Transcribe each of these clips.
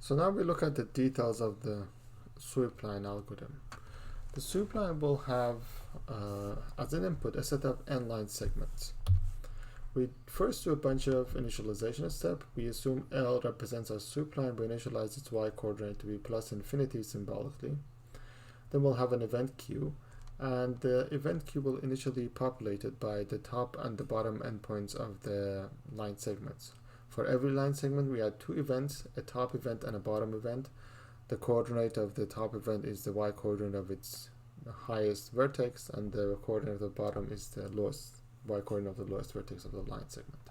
So now we look at the details of the sweep line algorithm. The sweep line will have as an input a set of n line segments. We first do a bunch of initialization steps. We assume L represents our sweep line. We initialize its y coordinate to be plus infinity symbolically. Then we'll have an event queue, and the event queue will initially be populated by the top and the bottom endpoints of the line segments. For every line segment, we add two events, a top event and a bottom event. The coordinate of the top event is the y coordinate of its highest vertex, and the coordinate of the bottom is the lowest y coordinate of the lowest vertex of the line segment.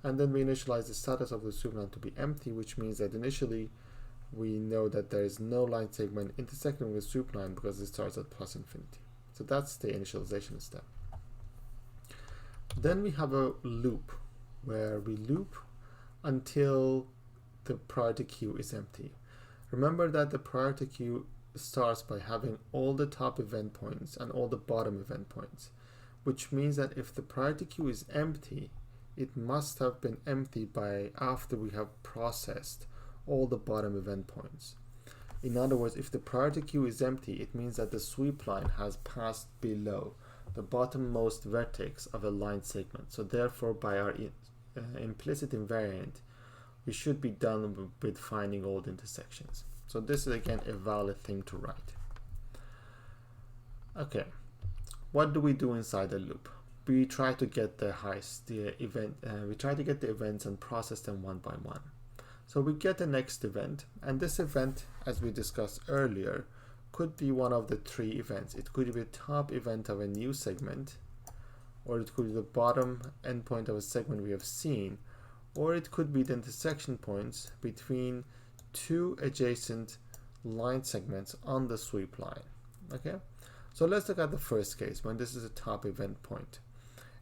And then we initialize the status of the sweep line to be empty, which means that initially we know that there is no line segment intersecting with the sweep line because it starts at plus infinity. So that's the initialization step. Then we have a loop where we loop until the priority queue is empty. Remember that the priority queue starts by having all the top event points and all the bottom event points, which means that if the priority queue is empty, it must have been empty by after we have processed all the bottom event points. In other words, if the priority queue is empty, it means that the sweep line has passed below the bottommost vertex of a line segment. So therefore, by our implicit invariant, we should be done with finding all the intersections. So this is again a valid thing to write. Okay, what do we do inside the loop? We try to get the we try to get the events and process them one by one. So we get the next event, and this event, as we discussed earlier, could be one of the three events. It could be the top event of a new segment, or it could be the bottom endpoint of a segment we have seen, or it could be the intersection points between two adjacent line segments on the sweep line. Okay, so let's look at the first case when this is a top event point.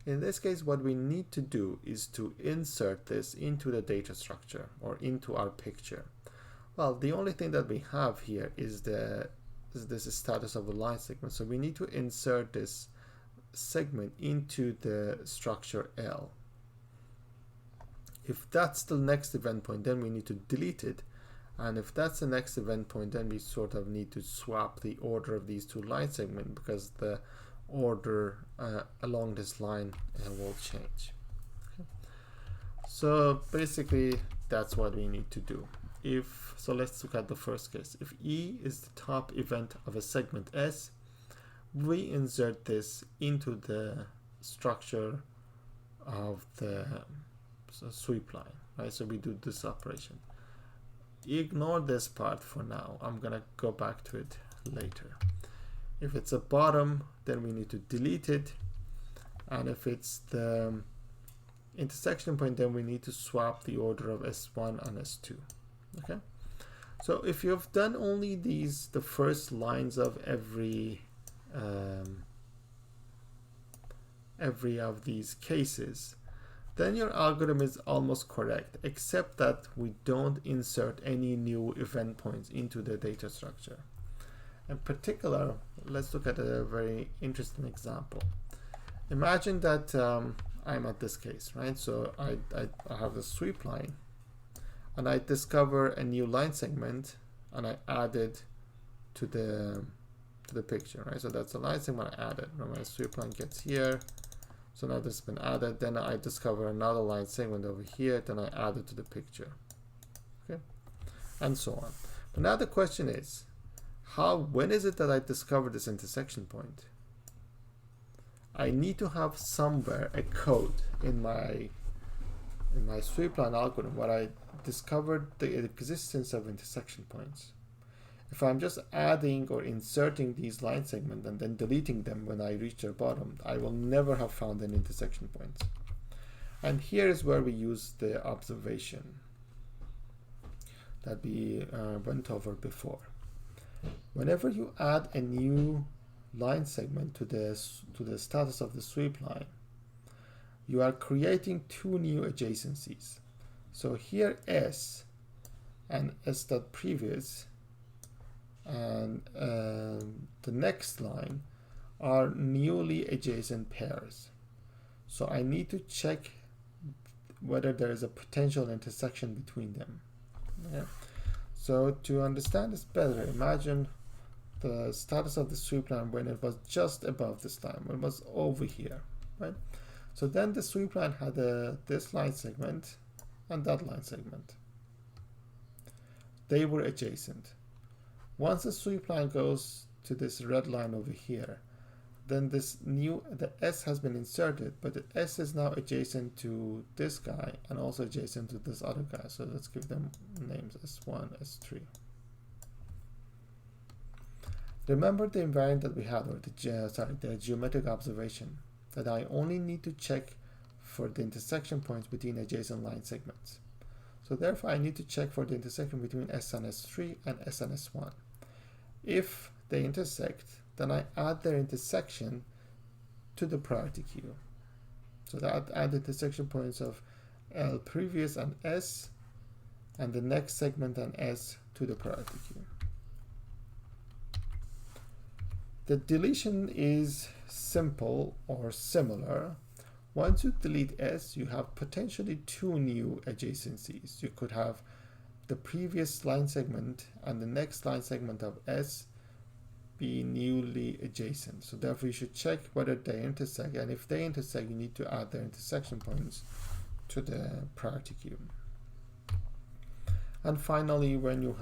In this case, what we need to do is to insert this into the data structure or into our picture. Well, the only thing that we have here is this status of a line segment. So we need to insert this segment into the structure L. If that's the next event point, then we need to delete it. And if that's the next event point, then we sort of need to swap the order of these two line segments because the order along this line will change. Okay. So basically, that's what we need to do. So let's look at the first case. If E is the top event of a segment S, we insert this into the structure of the sweep line, right? So we do this operation. Ignore this part for now. I'm gonna go back to it later. If it's a bottom, then we need to delete it, and if it's the intersection point, then we need to swap the order of S1 and S2. Okay, so if you've done only the first lines of every of these cases, then your algorithm is almost correct, except that we don't insert any new event points into the data structure. In particular, let's look at a very interesting example. Imagine that I'm at this case, right? So I have the sweep line, and I discover a new line segment, and I add it to the picture, right? So that's the line segment I added. When my sweep line gets here, so now this has been added. Then I discover another line segment over here. Then I add it to the picture, okay, and so on. But now the question is, when is it that I discover this intersection point? I need to have somewhere a code in my sweep line algorithm where I discovered the existence of intersection points. If I'm just adding or inserting these line segments and then deleting them when I reach their bottom, I will never have found an intersection point. And here is where we use the observation that we went over before. Whenever you add a new line segment to the status of the sweep line, you are creating two new adjacencies. So here S and S.previous and the next line are newly adjacent pairs. So I need to check whether there is a potential intersection between them. Yeah. So to understand this better, imagine the status of the sweep line when it was just above this line, when it was over here, right? So then the sweep line had this line segment and that line segment. They were adjacent. Once the sweep line goes to this red line over here, then the S has been inserted, but the S is now adjacent to this guy and also adjacent to this other guy. So let's give them names S1, S3. Remember the invariant that we had, or the geometric observation, that I only need to check for the intersection points between adjacent line segments. So therefore I need to check for the intersection between S and S3 and S and S1. If they intersect, then I add their intersection to the priority queue. So that add the intersection points of L previous and S, and the next segment and S to the priority queue. The deletion is simple or similar. Once you delete S, you have potentially two new adjacencies. You could have the previous line segment and the next line segment of S be newly adjacent. So therefore you should check whether they intersect, and if they intersect, you need to add their intersection points to the priority queue. And finally, when you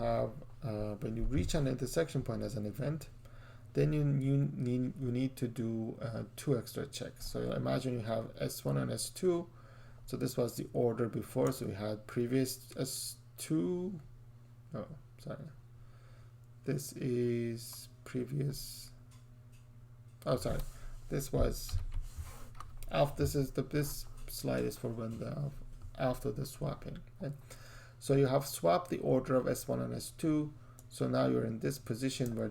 reach an intersection point as an event, then you need to do two extra checks. So imagine you have S1 and S2. So this was the order before. So we had previous S2. Oh, sorry. This is previous. Oh, sorry. This was after. This slide is for when after the swapping. Okay? So you have swapped the order of S1 and S2. So now you're in this position where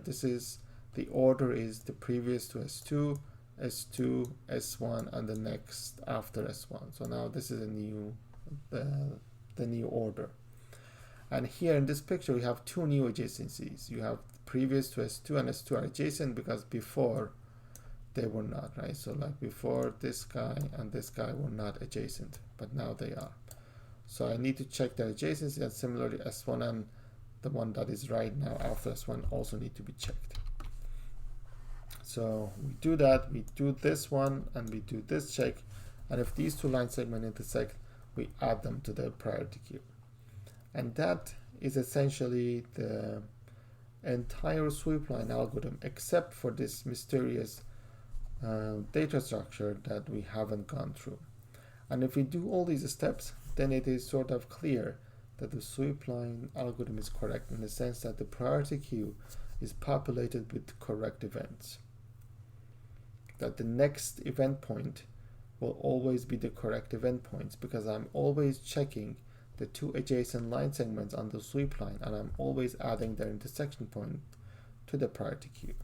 the order is the previous to S2, S2, S1, and the next after S1. So now this is the new order. And here in this picture, we have two new adjacencies. You have previous to S2 and S2 are adjacent because before they were not, right? So like before, this guy and this guy were not adjacent, but now they are. So I need to check their adjacency, and similarly S1 and the one that is right now after S1 also need to be checked. So we do that, we do this one, and we do this check, and if these two line segments intersect, we add them to the priority queue. And that is essentially the entire sweep line algorithm, except for this mysterious data structure that we haven't gone through. And if we do all these steps, then it is sort of clear that the sweep line algorithm is correct, in the sense that the priority queue is populated with correct events. That the next event point will always be the correct event points, because I'm always checking the two adjacent line segments on the sweep line, and I'm always adding their intersection point to the priority queue.